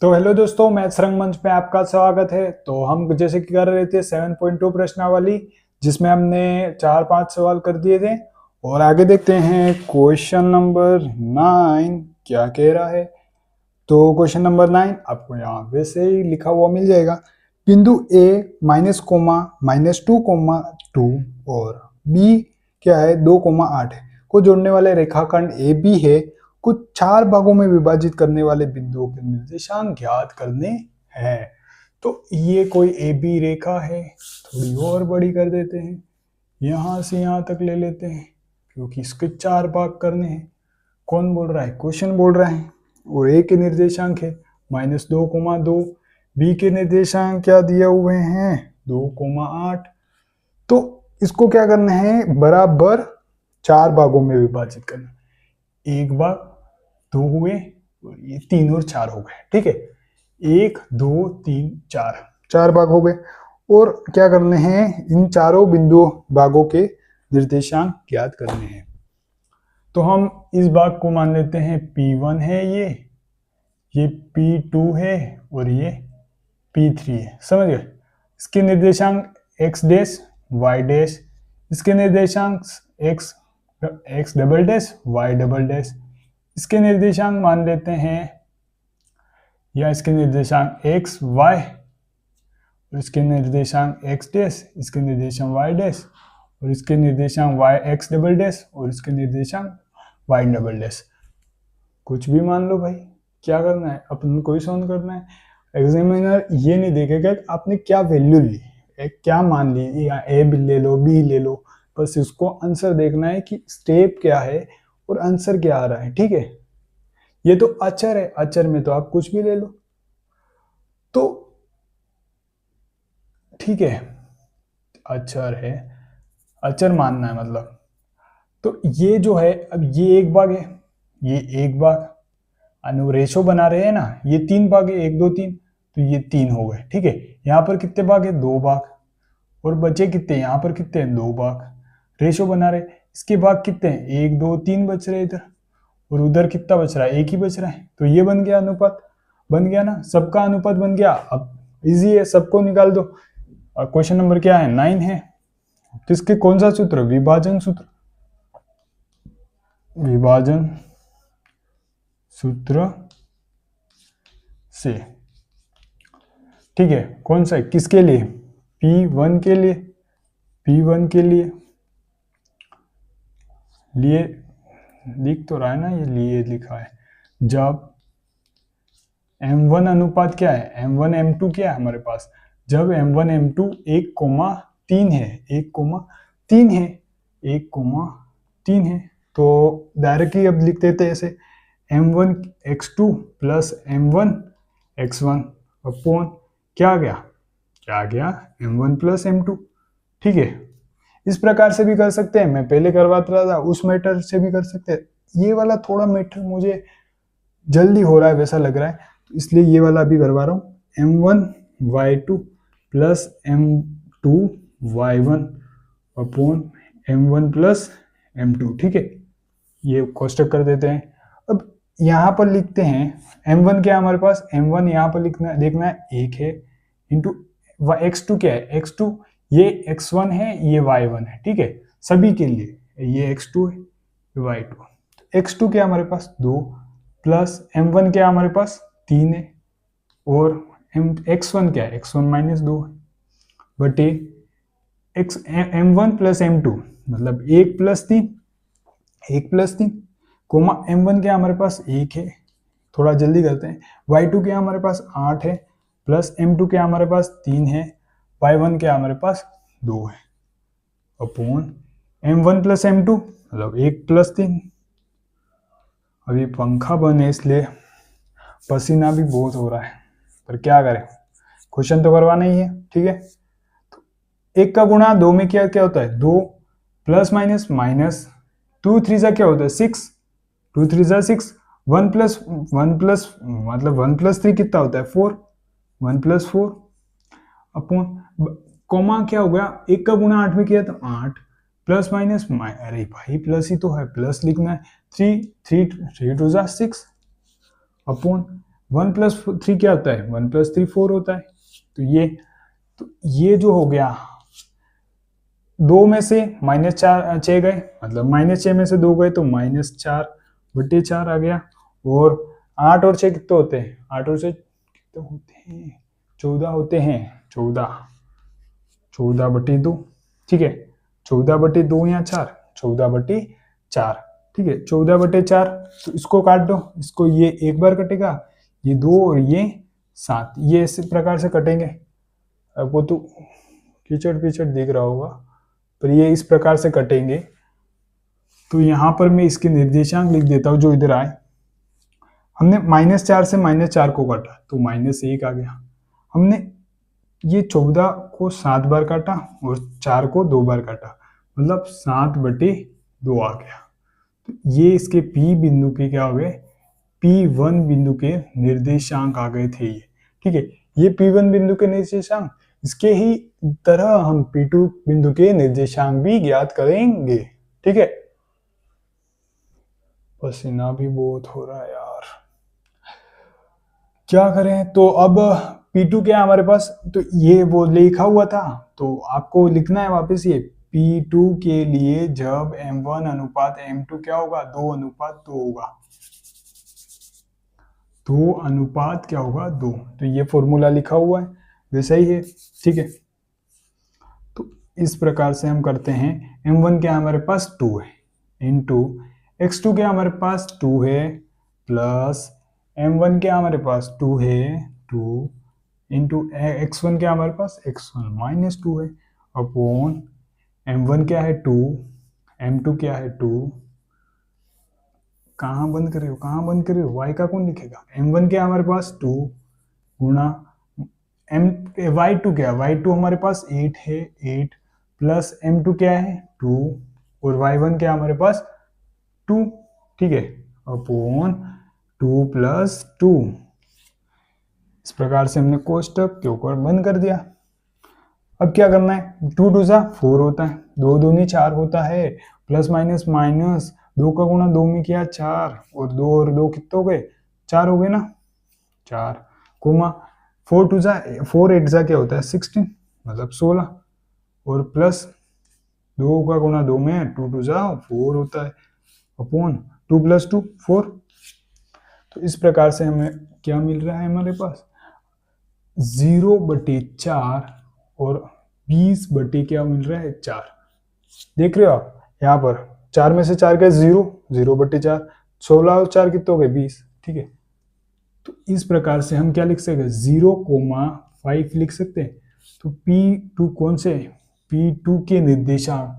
तो हेलो दोस्तों, मैथ्स रंगमंच पे आपका स्वागत है। तो हम जैसे कि कर रहे थे 7.2 प्रश्नावली, जिसमें हमने 4-5 सवाल कर दिए थे। और आगे देखते हैं क्वेश्चन नंबर 9 क्या कह रहा है। तो क्वेश्चन नंबर 9 आपको यहाँ वैसे ही लिखा हुआ मिल जाएगा। बिंदु ए -2, और बी क्या है 2,8 को जोड़ने वाले रेखाखंड ए बी है। कुछ 4 भागों में विभाजित करने वाले बिंदुओं के निर्देशांक ज्ञात करने हैं। तो ये कोई ए बी रेखा है, थोड़ी और बड़ी कर देते हैं, यहां से यहां तक ले लेते हैं, क्योंकि इसके 4 भाग करने हैं। कौन बोल रहा है? क्वेश्चन बोल रहा है। और ए के निर्देशांक है -2,2, बी के निर्देशांक क्या दिए हुए हैं 2,8। तो इसको क्या करना है, बराबर 4 भागों में विभाजित करना। एक भाग, 2 हुए, और ये 3 और 4 हो गए। ठीक है, 1 2 3 4, 4 भाग हो गए। और क्या करने हैं, इन चारों बिंदुओं भागों के निर्देशांक ज्ञात करने हैं। तो हम इस भाग को मान लेते हैं P1 है, ये P2 है, और ये P3 है। समझ गए? इसके निर्देशांक x डैश y डैश, इसके निर्देशांक x double dash y double dash, इसके निर्देशांक मान लेते हैं, या इसके निर्देशांक x y, और इसके निर्देशांक x डैश, इसके निर्देशांक y डैश, और इसके निर्देशांक y x डबल डैश, और इसके निर्देशांक y डबल डैश। कुछ भी मान लो भाई, क्या करना है अपन को ही सॉल्व करना है। एग्जामिनर ये नहीं देखेगा कि आपने क्या वैल्यू ली, क्या मान ली, या ए भी ले लो बी ले लो, बस इसको आंसर देखना है कि स्टेप क्या है और आंसर क्या आ रहा है। ठीक है, ये तो अचर है, अचर में तो आप कुछ भी ले लो। तो ठीक है, अचर है, अचर मानना है मतलब। तो ये जो है, अब ये एक भाग है, ये एक भाग, रेशो बना रहे हैं ना, ये 3 भाग है, 1 2 3, तो ये 3 हो गए। ठीक है, यहाँ पर कितने भाग है, 2 भाग, और बचे कितने, यहाँ पर कितने हैं, 2 भाग। रेशो बना रहे, इसके भाग कितने हैं, 1 2 3 बच रहे इधर, और उधर कितना बच रहा है, 1 ही बच रहा है। तो ये बन गया अनुपात, बन गया ना, सबका अनुपात बन गया। अब इजी है, सबको निकाल दो। और क्वेश्चन नंबर क्या है, 9 है। किसके, कौन सा सूत्र, विभाजन सूत्र, विभाजन सूत्र से। ठीक है, कौन सा है, किसके लिए, P1 के लिए, P1 के लिए लिख तो रहा है ना, ये लिए लिखा है। जब M1 अनुपात क्या है, M1 M2 क्या है हमारे पास, जब M1 M2 1,3 है, 1,3 है, 1,3 है, तो डायरेक्टली अब लिख देते हैं ऐसे, M1 X2 plus M1 X1 upon क्या आ गया M1 प्लस M2। ठीक है, इस प्रकार से भी कर सकते हैं, मैं पहले करवाता रहा था, उस मेथड से भी कर सकते हैं। ये वाला थोड़ा मेथड मुझे जल्दी हो रहा है वैसा लग रहा है, तो इसलिए ये वाला अभी करवा रहा हूँ। M1 Y2 plus M2 Y1 upon M1 plus M2। ठीक है, ये कोष्टक कर देते हैं। अब यहाँ पर लिखते हैं M1 क्या है हमारे पास, M1 यहाँ पर लिखना देखना है 1 है, इंटू X2 क्या है, X2 ये X1 है, ये Y1 है। ठीक है, सभी के लिए ये X2 है, ये Y2। X2 क्या हमारे पास 2, प्लस M1 क्या हमारे पास 3 है, और X1 क्या है, X1 माइनस 2 है, बटे M1 प्लस M2 मतलब 1 प्लस 3, 1 प्लस 3, कोमा M1 क्या हमारे पास 1 है, थोड़ा जल्दी करते हैं। Y2 क्या हमारे पास 8 है, प्लस M2 क्या हमारे पास 3 है, Y1 क्या हमारे पास 2 है, अपॉन M1 प्लस M2 मतलब 1 प्लस 3। अभी पंखा बंद है इसलिए पसीना भी बहुत हो रहा है, पर क्या करें, क्वेश्चन तो करवाना ही है। ठीक है, तो 1 का गुणा 2 में क्या क्या होता है, 2 प्लस माइनस माइनस, 2 3 जा क्या होता है 6, 2 3 जा 6, 1 प्लस मतलब 1 प्लस 3 कितना होता है 4, 1 प्लस 4 अपॉन कोमा क्या हो गया, 1 का गुणा 8 में किया तो 8 प्लस माइनस अरे भाई प्लस ही तो है, प्लस लिखना है, 3 3 2 जा 6 अपॉन 1+3 क्या होता है, 1+3 4 होता है। तो ये जो हो गया, 2 में से -4 6 गए, मतलब -6 में से 2 गए तो -4/4 आ गया। और 8 और 6 कितने होते हैं, 8 और 6 कितने होते हैं, 14 होते हैं, 14/2, ठीक है, 14/2 या 4, 14/4, ठीक है, 14/4। तो इसको काट दो, इसको ये एक बार कटेगा, ये 2 और ये 7, ये इस प्रकार से कटेंगे। आपको तो कीचड़ पीचड़ दिख रहा होगा, पर ये इस प्रकार से कटेंगे। तो यहां पर मैं इसके निर्देशांक लिख देता हूं जो इधर आए। हमने -4 से -4 को काटा तो -1 आ गया। हमने ये 14 को 7 बार काटा और 4 को 2 बार काटा, मतलब 7/2 आ गया। तो ये इसके P बिंदु के क्या हो गए, P1 बिंदु के निर्देशांक आ गए थे ये, ठीक है। ये P1 बिंदु के निर्देशांक, इसके ही तरह हम P2 बिंदु के निर्देशांक भी ज्ञात करेंगे, ठीक है। पसीना भी बहुत हो रहा है यार, क्या करें। तो अब P2 क्या है हमारे पास, तो ये वो लिखा हुआ था, तो आपको लिखना है वापस ये P2 के लिए जब M1 अनुपात M2 क्या होगा, 2:2 होगा, 2:2 क्या होगा, 2। तो ये फॉर्मूला लिखा हुआ है, वैसा ही है, ठीक है। तो इस प्रकार से हम करते हैं। M1 क्या हमारे पास 2 है, इंटू X2 क्या हमारे पास 2 है, प्लस M1 क्या हमारे पास 2 है, 2 इंटू X1 क्या हमारे पास X1 -2 है, अपॉन M1 क्या है 2, M2 क्या है 2, कहाँ बंद करे हो, कहाँ बंद करे हो, y का कौन लिखेगा। M1 क्या हमारे पास 2 गुणा Y2 क्या है, Y2 हमारे पास 8 है, 8 प्लस M2 क्या है 2 और Y1 क्या हमारे पास 2, ठीक है, अपॉन 2 + 2। इस प्रकार से हमने कोष्टक के ऊपर बंद कर दिया। अब क्या करना है, 2 2 जा 4 होता है, 2 दूनी 4 होता है, प्लस माइनस माइनस 2 का गुणा 2 में किया 4 और 2 और 2 कितने हो गए, 4 हो गए ना, 4 कोमा 4 2 जा 4 8 जा क्या होता है 16, मतलब 16 और प्लस 2 का गुणा 2 में 2 2 जा 4 होता है, अपॉन 2 + 2 4। तो इस प्रकार से हमें क्या मिल रहा है हमारे पास 0/4 और 20 क्या मिल रहा है 4। देख रहे हो आप यहाँ पर 4 में से 4 का 0, 0/4, 16 और 4 कितने हो गए 20, ठीक है। तो इस प्रकार से हम क्या लिख सकते हैं 0,5 लिख सकते हैं। तो P2 कौन से, P2 के निर्देशांक,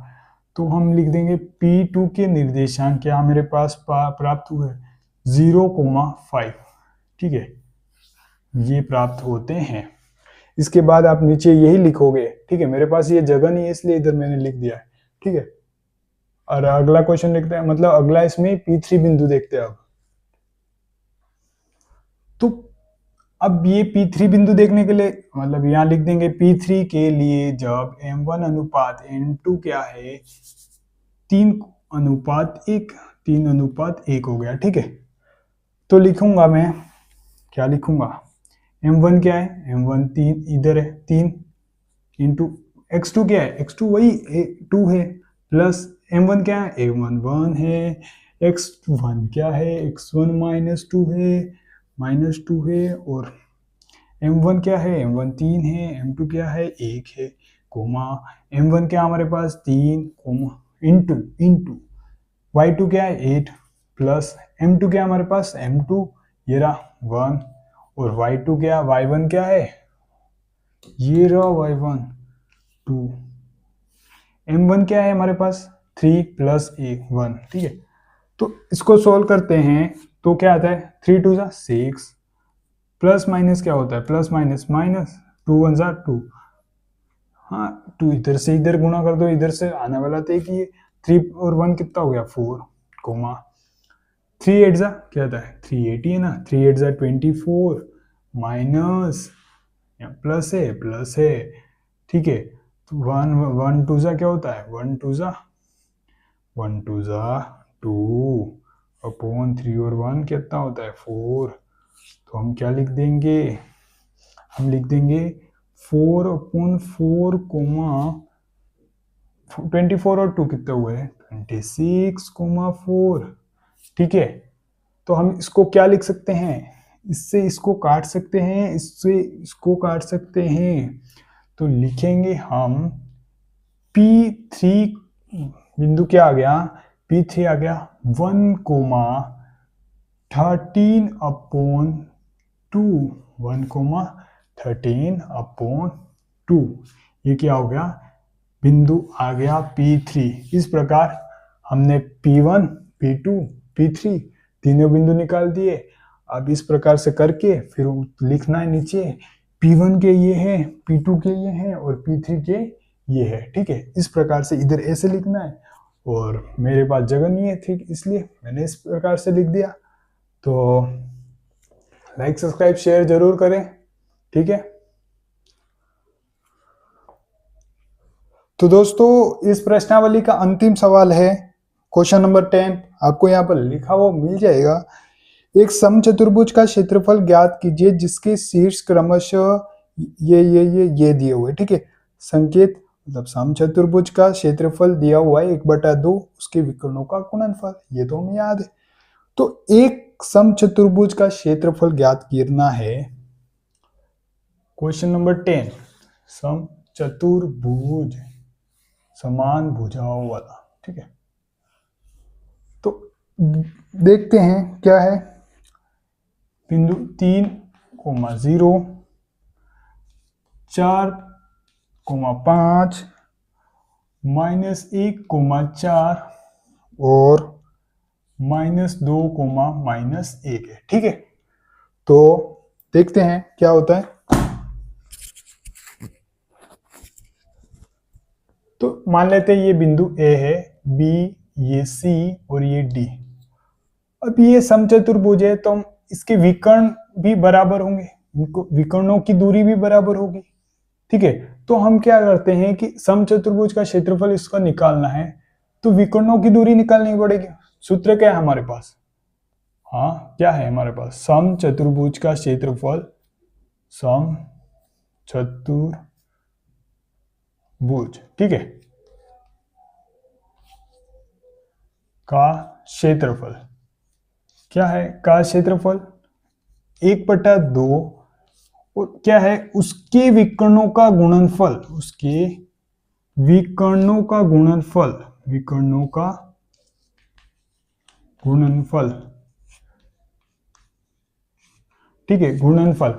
तो हम लिख देंगे P2 के निर्देशांक क्या मेरे पास प्राप्त हुए 0,5, ठीक है, ये प्राप्त होते हैं। इसके बाद आप नीचे यही लिखोगे, ठीक है, मेरे पास ये जगह नहीं है इसलिए इधर मैंने लिख दिया है, ठीक है। और अगला क्वेश्चन लिखते हैं, मतलब अगला इसमें P3 बिंदु देखते हैं अब। तो अब ये P3 बिंदु देखने के लिए मतलब यहाँ लिख देंगे P3 के लिए जब M1 अनुपात M2 क्या है 3:1, 3:1 हो गया, ठीक है। तो लिखूंगा मैं, क्या लिखूंगा, M1 क्या है, M1 3 इधर है 3 इंटू X2 क्या है, X2 वही 2 है, प्लस M1 क्या है, M1 1 है, X1 क्या है, X1 -2 है, -2 है, और M1 क्या है, M1 3 है, M2 क्या है 1 है, कोमा M1 क्या हमारे पास 3 कोमा इंटू इंटू Y2 क्या है 8 प्लस M2 क्या हमारे पास M2 ये रहा 1 और Y2 क्या Y1 क्या है ये रहा Y1 2, M1 क्या है हमारे पास 3 + 1, ठीक है। तो इसको सोल्व करते हैं तो क्या आता है 3 2 जा 6 प्लस माइनस क्या होता है प्लस माइनस माइनस 2 1 जा 2, हाँ 2 इधर से इधर गुणा कर दो, इधर से आने वाला था कि 3 और 1 कितना हो गया 4 कोमा 3 8 जा क्या था 380 है ना, 3 8 जा 24 माइनस प्लस है, ठीक है। तो 1 1 2 जा क्या होता है 1 2 जा 2 अपॉन 3 और 1 कितना होता है 4 तो हम क्या लिख देंगे, हम लिख देंगे 4/4 24 और 2 कितना हुआ है 26,4। ठीक है, तो हम इसको क्या लिख सकते हैं, इससे इसको काट सकते हैं, इससे इसको काट सकते हैं। तो लिखेंगे हम P3 बिंदु क्या आ गया, P3 आ गया 1,13/2 1,13/2। ये क्या हो गया, बिंदु आ गया P3। इस प्रकार हमने P1 P2 P3 तीनों बिंदु निकाल दिए। अब इस प्रकार से करके फिर लिखना है नीचे P1 के ये है, P2 के ये है और P3 के ये है। ठीक है, इस प्रकार से इधर ऐसे लिखना है, और मेरे पास जगह नहीं है ठीक इसलिए मैंने इस प्रकार से लिख दिया। तो लाइक सब्सक्राइब शेयर जरूर करें। ठीक है, तो दोस्तों इस प्रश्नावली का अंतिम सवाल है क्वेश्चन नंबर 10। आपको यहाँ पर लिखा हुआ मिल जाएगा, एक समचतुर्भुज का क्षेत्रफल ज्ञात कीजिए जिसके शीर्ष क्रमशः ये दिए हुए। ठीक है, संकेत मतलब समचतुर्भुज का क्षेत्रफल दिया हुआ है 1/2 उसके विकर्णों का गुणनफल, ये तो हमें याद है। तो एक समचतुर्भुज का क्षेत्रफल ज्ञात करना है। क्वेश्चन नंबर 10, समचतुर्भुज समान भुजाओं वाला। ठीक है, तो देखते हैं क्या है, बिंदु 3,0 4,5 -1,4 और -2,-1 है। ठीक है, तो देखते हैं क्या होता है। तो मान लेते हैं ये बिंदु A है, B ये C और ये D। अब ये समचतुर्भुज है तो हम इसके विकर्ण भी बराबर होंगे, इनको विकर्णों की दूरी भी बराबर होगी। ठीक है, तो हम क्या करते हैं कि समचतुर्भुज का क्षेत्रफल इसका निकालना है तो विकर्णों की दूरी निकालनी पड़ेगी। सूत्र क्या है हमारे पास, हाँ क्या है हमारे पास, समचतुर्भुज का क्षेत्रफल, समचतुर्भुज ठीक है का क्षेत्रफल क्या है, का क्षेत्रफल 1/2 और क्या है उसके विकर्णों का गुणनफल, उसके विकर्णों का गुणनफल, विकर्णों का गुणनफल। ठीक है, गुणनफल।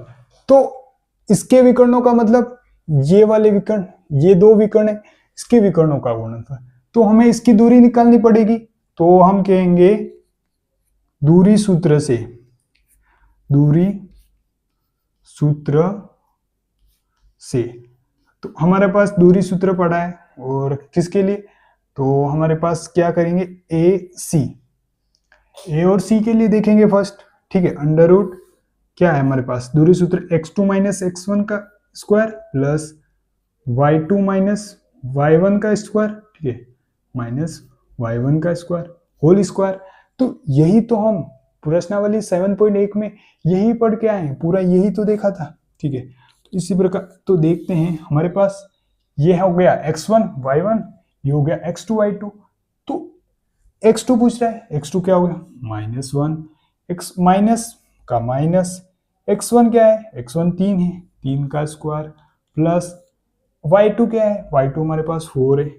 तो इसके विकर्णों का मतलब ये वाले विकर्ण, ये दो विकर्ण है, इसके विकर्णों का गुणनफल। तो हमें इसकी दूरी निकालनी पड़ेगी, तो हम कहेंगे दूरी सूत्र से, दूरी सूत्र से। तो हमारे पास दूरी सूत्र पड़ा है और किसके लिए, तो हमारे पास क्या करेंगे ए और सी के लिए देखेंगे फर्स्ट। ठीक है, अंडर रूट क्या है हमारे पास दूरी सूत्र x2 - x1 का स्क्वायर प्लस y2 - y1 का स्क्वायर। ठीक है, माइनस y1 का स्क्वायर होल स्क्वायर। तो यही तो हम प्रश्नावली 7.1 में यही पढ़ के आए हैं, पूरा यही तो देखा था। ठीक है, तो इसी प्रकार तो देखते हैं हमारे पास ये हो गया x1 y1, ये हो गया x2 y2। तो x2 पूछ रहा है, x2 क्या हो गया -1, x माइनस का माइनस, x1 क्या है, x1 3 है, 3 का स्क्वायर प्लस y2 क्या है, y2 हमारे पास 4 है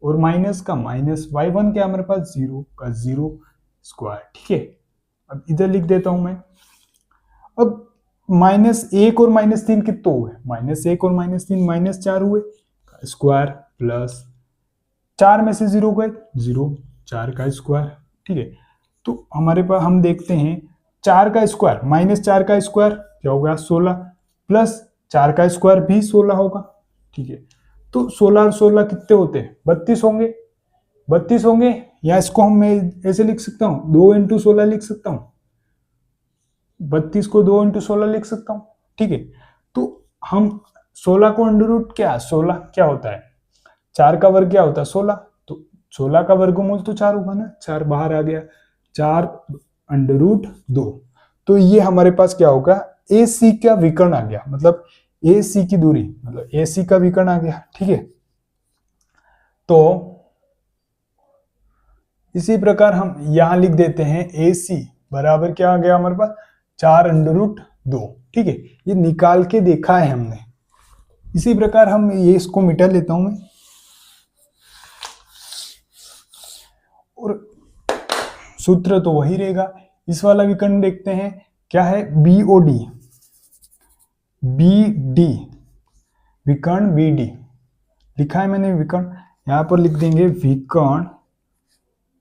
और माइनस का माइनस, y1 क्या है हमारे पास 0 का 0 स्क्वायर। ठीक है, अब इधर लिख देता हूं मैं। अब -1 और -3 कितने हुए, -1 और -3 -4 हुए स्क्वायर प्लस 4 में से 0 गए 0, 4 का स्क्वायर। ठीक है, तो हमारे पास हम देखते हैं 4 का स्क्वायर -4 का स्क्वायर क्या होगा 16 प्लस 4 का स्क्वायर भी 16 होगा। ठीक है, तो 16 और 16 कितने होते हैं 32 होंगे, 32 होंगे, या इसको हम मैं ऐसे लिख सकता हूँ 2 × 16 लिख सकता हूँ, 32 को 2 × 16 लिख सकता हूँ। ठीक है, तो हम 16 को अंडर रूट क्या 16 क्या होता है 4 का वर्ग क्या होता है 16, तो 16 का वर्गमूल तो 4 होगा ना, 4 बाहर आ गया, 4 अंडर रूट 2। तो ये हमारे पास क्या होगा, ए सी का विकर्ण आ गया, मतलब ए सी की दूरी, मतलब ए सी का विकर्ण आ गया। ठीक है, तो इसी प्रकार हम यहां लिख देते हैं ए सी बराबर क्या आ गया हमारे पास, 4√2। ठीक है, ये निकाल के देखा है हमने। इसी प्रकार हम ये इसको मिटा लेता हूं मैं, और सूत्र तो वही रहेगा। इस वाला विकर्ण देखते हैं, क्या है, बीओडी, बीडी, विकर्ण बीडी लिखा है मैंने विकर्ण, यहां पर लिख देंगे विकर्ण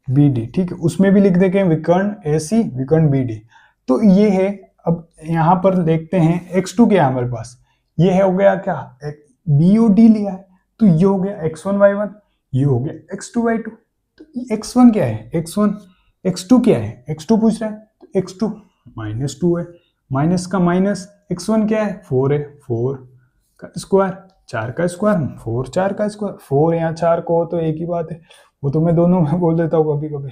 बीडी। ठीक है, उसमें भी लिख देंगे विकर्ण एसी, विकर्ण बीडी। तो ये है, अब यहां पर देखते हैं x2 क्या है हमारे पास, ये है हो गया क्या, बीओडी लिया है, तो ये हो गया x1 y1, ये हो गया x2 y2। तो x1 क्या है, x1, x2 क्या है, x2 पूछ रहा है, तो x2 -2 है, माइनस का माइनस, x1 क्या है, 4 है, 4 का स्क्वायर, 4 का स्क्वायर, 4 4 का स्क्वायर, 4 यहाँ 4 को हो तो एक ही बात है, वो तो मैं दोनों में बोल देता हूँ कभी कभी।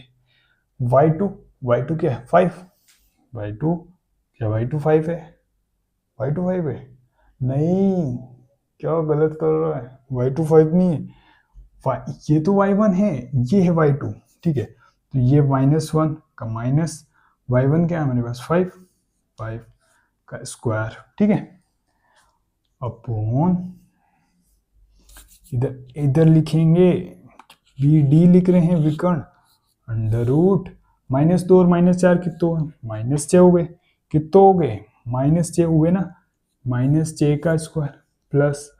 y2 क्या है, 5, y2 क्या, y2 5 है, y2 5 है, नहीं, क्या गलत कर रहा है, y2 5 नहीं है, ये तो y1 है, ये है y2। ठीक है, तो ये -1 का माइनस, y1 क्या है हमारे पास, 5 का स्क्वायर। ठीक है, अपॉन इधर लिखेंगे बी डी लिख रहे हैं विकर्ण, अंडर रूट -2 और -4 कितने हुए, -6 हो गए, कितने हो गए, -6 हुए ना, -6 का स्क्वायर प्लस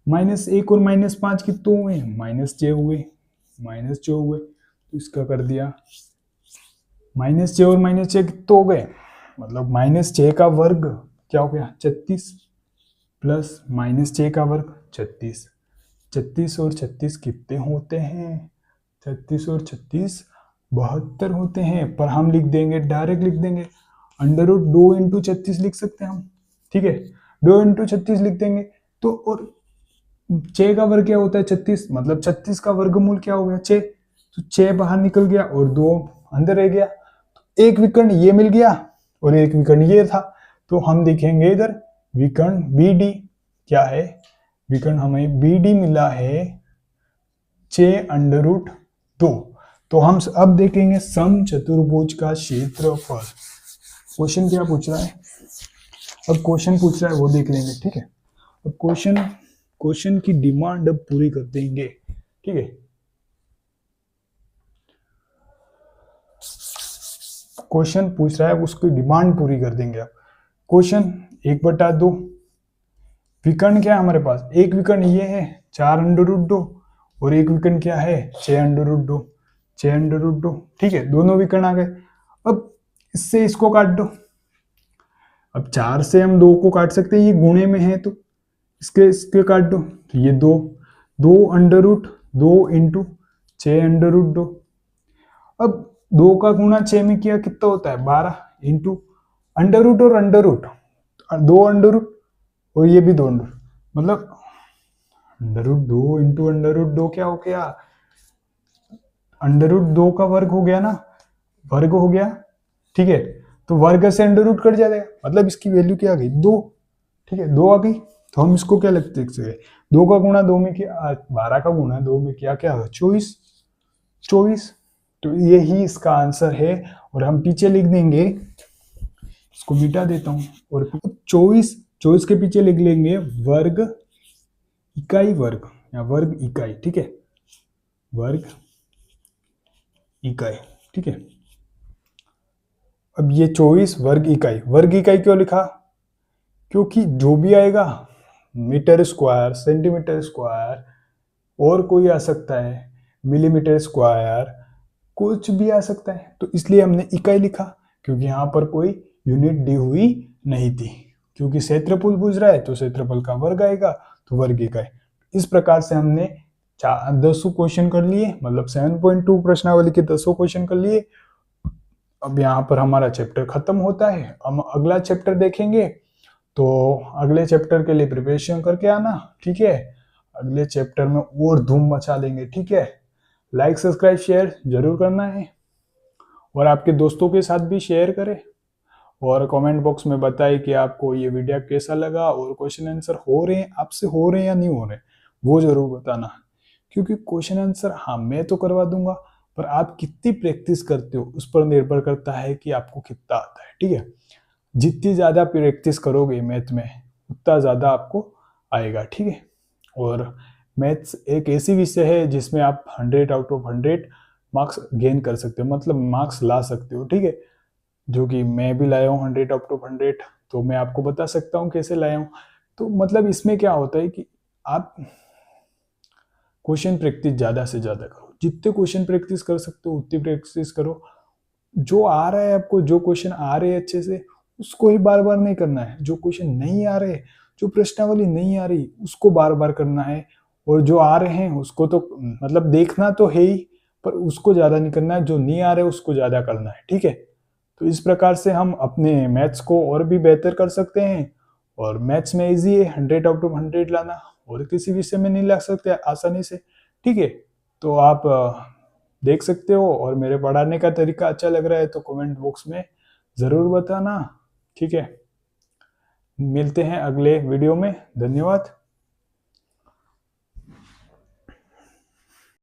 -1 और -5 कितने हुए, -6 हुए, -6 हुए, तो इसका कर दिया -6 और -6 कितने हो गए, मतलब -6 का वर्ग क्या हो गया, 36 प्लस -6 का वर्ग 36, 36 और 36 कितने होते हैं, 36 और 36 72 होते हैं। पर हम लिख देंगे, डायरेक्ट लिख देंगे, अंडर रूट 2 × 36 लिख सकते हैं हम। ठीक है, 2 × 36 लिख देंगे, तो और 6 का वर्ग क्या होता है, 36, मतलब 36 का वर्गमूल क्या हो गया, 6, तो 6 बाहर निकल गया और 2 अंदर रह गया, तो एक विकर्ण ये मिल गया और एक विकर्ण ये था। तो हम देखेंगे इधर विकर्ण बीडी क्या है, विकर्ण हमें बीडी मिला है 6√2। तो हम अब देखेंगे समचतुर्भुज का क्षेत्रफल। क्वेश्चन क्या पूछ रहा है, अब क्वेश्चन पूछ रहा है वो देख लेंगे। ठीक है, अब क्वेश्चन की डिमांड अब पूरी कर देंगे। ठीक है, क्वेश्चन पूछ रहा है उसकी डिमांड पूरी कर देंगे। अब क्वेश्चन 1/2, विकर्ण क्या है हमारे पास, एक विकर्ण ये है 4√2 और एक विकर्ण क्या है 6√2। ठीक है, दोनों विकर्ण आ गए। अब इससे इसको काट दो, अब 4 से हम 2 को काट सकते हैं, ये गुणे में है तो इसके काट दो, तो ये 2 × 6√2। अब 2 का गुणा 6 में किया कितना होता है, 12 इंटू अंडर रूट और अंडर रूट, 2 अंडर रूट और ये भी 2 अंडर, मतलब अंडर रूट 2 × अंडर रूट 2 क्या हो गया, अंडर रूट 2 का वर्ग हो गया ना, वर्ग हो गया। ठीक है, तो वर्ग से अंडर रूट कट जाएगा, मतलब इसकी वैल्यू क्या आ गई, 2। ठीक है, 2 आ गई, तो हम इसको क्या लिख सकते, 2 का गुणा 2 में किया, 12 का गुणा 2 में किया, क्या होगा 24। तो यही इसका आंसर है, और हम पीछे लिख देंगे, इसको मिटा देता हूं, और 24 के पीछे लिख लेंगे वर्ग इकाई वर्ग, या वर्ग इकाई। ठीक है, वर्ग इकाई। ठीक है, अब ये 24 वर्ग इकाई क्यों लिखा, क्योंकि जो भी आएगा मीटर स्क्वायर, सेंटीमीटर स्क्वायर, और कोई आ सकता है मिलीमीटर स्क्वायर, कुछ भी आ सकता है, तो इसलिए हमने इकाई लिखा, क्योंकि यहाँ पर कोई यूनिट दी हुई नहीं थी। क्योंकि क्षेत्रफल पूछ रहा है तो क्षेत्रफल का वर्ग आएगा, तो वर्ग इकाई। इस प्रकार से हमने 10 क्वेश्चन कर लिए, मतलब 7.2 प्रश्नावली के 10 क्वेश्चन कर लिए। अब यहाँ पर हमारा चैप्टर खत्म होता है, हम अगला चैप्टर देखेंगे, तो अगले चैप्टर के लिए प्रिपरेशन करके आना। ठीक है, अगले चैप्टर में और धूम मचा देंगे। ठीक है, लाइक सब्सक्राइब शेयर जरूर करना है, और आपके दोस्तों के साथ भी शेयर करें, और कमेंट बॉक्स में बताइए कि आपको ये वीडियो कैसा लगा और क्वेश्चन आंसर हो रहे हैं आपसे, हो रहे हैं या नहीं हो रहे, वो जरूर बताना। क्योंकि क्वेश्चन आंसर हाँ मैं तो करवा दूंगा, पर आप कितनी प्रैक्टिस करते हो उस पर निर्भर करता है कि आपको कितना आता है। ठीक है, जितनी ज्यादा प्रैक्टिस करोगे मैथ में उतना ज्यादा आपको आएगा। ठीक है, और मैथ्स एक ऐसी विषय है जिसमें आप 100 आउट ऑफ 100 मार्क्स गेन कर सकते हो, मतलब मार्क्स ला सकते हो। ठीक है, जो कि मैं भी लाया हूँ 100 आउट ऑफ 100, तो मैं आपको बता सकता हूँ कैसे लाया हूँ। तो मतलब इसमें क्या होता है कि आप क्वेश्चन प्रैक्टिस ज्यादा से ज्यादा करो, जितने क्वेश्चन प्रैक्टिस कर सकते हो उतनी प्रैक्टिस करो। जो आ रहा है आपको, जो क्वेश्चन आ रहे हैं अच्छे से, उसको ही बार बार नहीं करना है। जो क्वेश्चन नहीं आ रहे, जो प्रश्नावली नहीं आ रही, उसको बार बार करना है। और जो आ रहे हैं उसको तो मतलब देखना तो है ही, पर उसको ज्यादा नहीं करना है। जो नहीं आ रहे उसको ज्यादा करना है। ठीक है, तो इस प्रकार से हम अपने मैथ्स को और भी बेहतर कर सकते हैं। और मैथ्स में इजी है 100 आउट ऑफ 100 लाना, और किसी विषय में नहीं ला सकते आसानी से। ठीक है, तो आप देख सकते हो, और मेरे पढ़ाने का तरीका अच्छा लग रहा है तो कमेंट बॉक्स में ज़रूर बताना। ठीक है, मिलते हैं अगले वीडियो में। धन्यवाद।